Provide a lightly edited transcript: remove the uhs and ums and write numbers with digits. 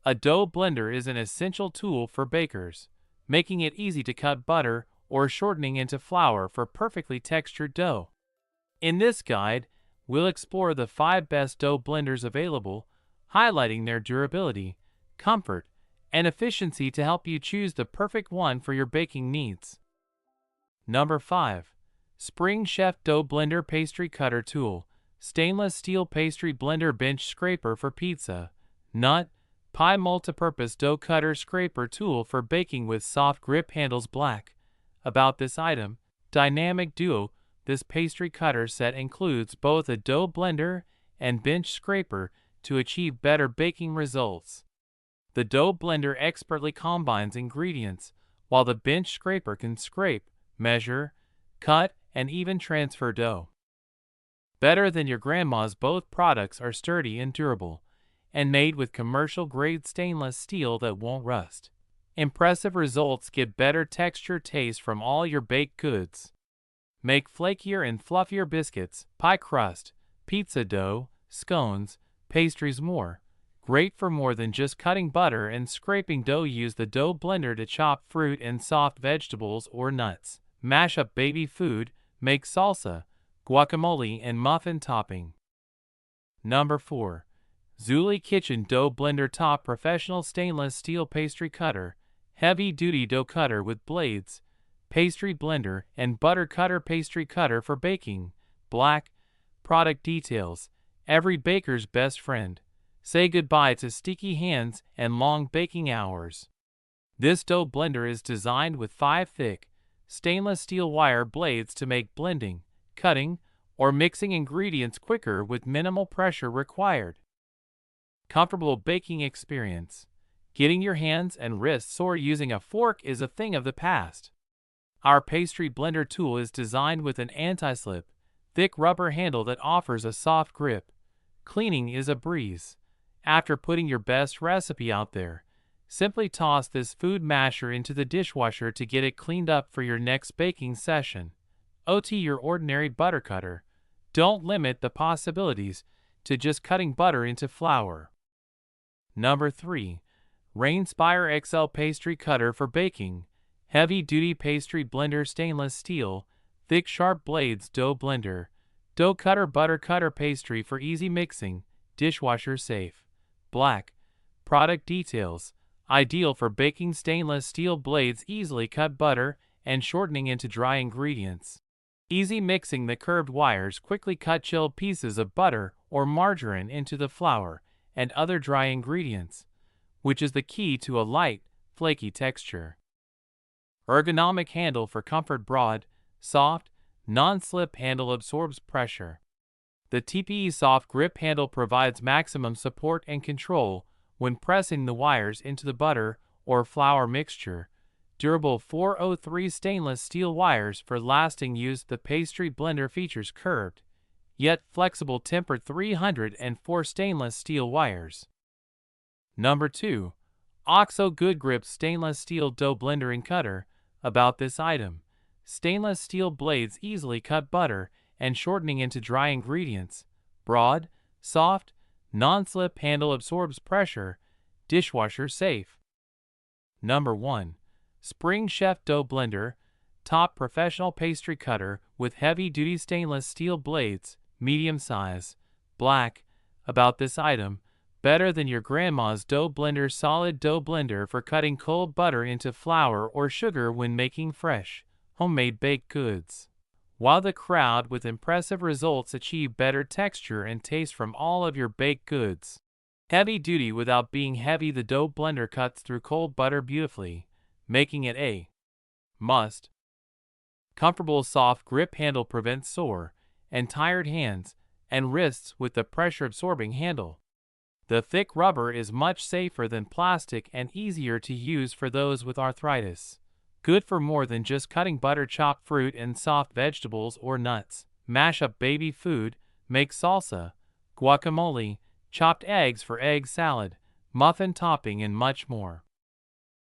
A dough blender is an essential tool for bakers, making it easy to cut butter or shortening into flour for perfectly textured dough. In this guide, we'll explore the 5 best dough blenders available, highlighting their durability, comfort, and efficiency to help you choose the perfect one for your baking needs. Number 5. Spring Chef Dough Blender Pastry Cutter Tool. Stainless steel pastry blender bench scraper for pizza, nut, pie multipurpose dough cutter scraper tool for baking with soft grip handles. Black. About this item, Dynamic Duo. This pastry cutter set includes both a dough blender and bench scraper to achieve better baking results. The dough blender expertly combines ingredients, while the bench scraper can scrape, measure, cut, and even transfer dough. Better than your grandma's, both products are sturdy and durable, and made with commercial-grade stainless steel that won't rust. Impressive results get better texture taste from all your baked goods. Make flakier and fluffier biscuits, pie crust, pizza dough, scones, pastries. More. Great for more than just cutting butter and scraping dough. Use the dough blender to chop fruit and soft vegetables or nuts. Mash up baby food, make salsa, guacamole, and muffin topping. Number 4. Zulli Kitchen Dough Blender Top Professional Stainless Steel Pastry Cutter. Heavy-duty dough cutter with blades, pastry blender, and butter cutter. Pastry cutter for baking. Black. Product details. Every baker's best friend. Say goodbye to sticky hands and long baking hours. This dough blender is designed with 5 thick, stainless steel wire blades to make blending, cutting, or mixing ingredients quicker with minimal pressure required. Comfortable baking experience. Getting your hands and wrists sore using a fork is a thing of the past. Our pastry blender tool is designed with an anti-slip, thick rubber handle that offers a soft grip. Cleaning is a breeze. After putting your best recipe out there, simply toss this food masher into the dishwasher to get it cleaned up for your next baking session. OT your ordinary butter cutter. Don't limit the possibilities to just cutting butter into flour. Number 3. Rainspire XL Pastry Cutter for Baking. Heavy-duty pastry blender. Stainless steel, thick sharp blades. Dough blender, dough cutter, butter cutter. Pastry for easy mixing, dishwasher safe. Black. Product details. Ideal for baking. Stainless steel blades easily cut butter and shortening into dry ingredients. Easy mixing. The curved wires quickly cut chilled pieces of butter or margarine into the flour and other dry ingredients, which is the key to a light, flaky texture. Ergonomic handle for comfort. Broad, soft, non-slip handle absorbs pressure. The TPE soft grip handle provides maximum support and control when pressing the wires into the butter or flour mixture. Durable 403 stainless steel wires for lasting use. The pastry blender features curved, yet flexible tempered 304 stainless steel wires. Number 2. OXO Good Grip Stainless Steel Dough Blender and Cutter. About this item, stainless steel blades easily cut butter and shortening into dry ingredients. Broad, soft, non-slip handle absorbs pressure, dishwasher safe. Number 1. Spring Chef Dough Blender, Top Professional Pastry Cutter with heavy-duty stainless steel blades, medium size. Black. About this item, better than your grandma's dough blender. Solid dough blender for cutting cold butter into flour or sugar when making fresh, homemade baked goods. While the crowd with impressive results achieve better texture and taste from all of your baked goods. Heavy duty without being heavy. The dough blender cuts through cold butter beautifully, making it a must. Comfortable soft grip handle prevents sore and tired hands and wrists with the pressure-absorbing handle. The thick rubber is much safer than plastic and easier to use for those with arthritis. Good for more than just cutting butter. Chop fruit and soft vegetables or nuts. Mash up baby food, make salsa, guacamole, chopped eggs for egg salad, muffin topping, and much more.